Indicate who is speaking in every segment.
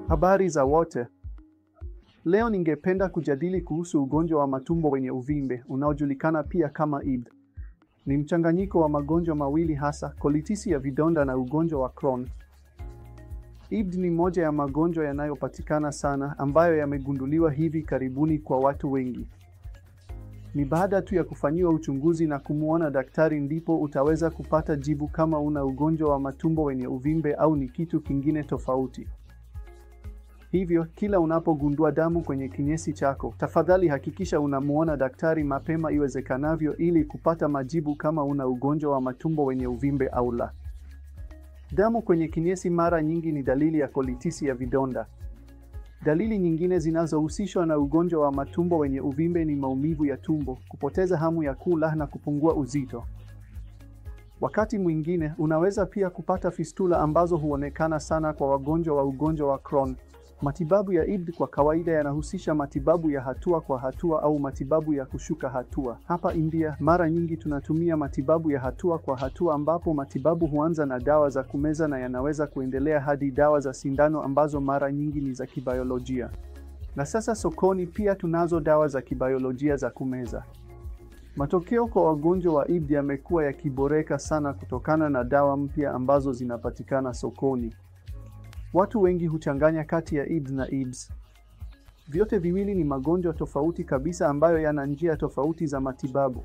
Speaker 1: Habari za wote. Leo ningependa kujadili kuhusu ugonjwa wa matumbo wenye uvimbe unaojulikana pia kama IBD. Ni mchanganyiko wa magonjwa mawili hasa, kolitisi ya vidonda na ugonjwa wa Crohn. IBD ni moja ya magonjwa yanayopatikana sana ambayo yamegunduliwa hivi karibuni kwa watu wengi. Ni baada tu ya kufanyiwa uchunguzi na kumuona daktari ndipo utaweza kupata jibu kama una ugonjwa wa matumbo wenye uvimbe au ni kitu kingine tofauti. Hivyo, kila unapogundua damu kwenye kinyesi chako, tafadhali hakikisha unamuona daktari mapema iwezekanavyo ili kupata majibu kama una ugonjwa wa matumbo wenye uvimbe au la. Damu kwenye kinyesi mara nyingi ni dalili ya kolitisi ya vidonda. Dalili nyingine zinazohusishwa na ugonjwa wa matumbo wenye uvimbe ni maumivu ya tumbo, kupoteza hamu ya kula na kupungua uzito. Wakati mwingine, unaweza pia kupata fistula ambazo huonekana sana kwa wagonjwa wa ugonjwa wa Crohn. Matibabu ya IBD kwa kawaida yanahusisha matibabu ya hatua kwa hatua au matibabu ya kushuka hatua. Hapa India, mara nyingi tunatumia matibabu ya hatua kwa hatua ambapo matibabu huanza na dawa za kumeza na yanaweza kuendelea hadi dawa za sindano ambazo mara nyingi ni za kibiolojia. Na sasa sokoni pia tunazo dawa za kibiolojia za kumeza. Matokeo kwa wagonjwa wa IBD yamekuwa yakiboreka sana kutokana na dawa mpya ambazo zinapatikana sokoni. Watu wengi huchanganya kati ya IBD na IBS. Vyote viwili ni magonjwa tofauti kabisa ambayo yana njia tofauti za matibabu.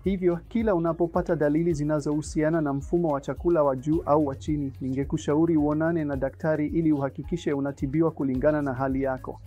Speaker 1: Hivyo, kila unapopata dalili zinazohusiana na mfumo wa chakula wa juu au wa chini, ningekushauri uonane na daktari ili uhakikishe unatibiwa kulingana na hali yako.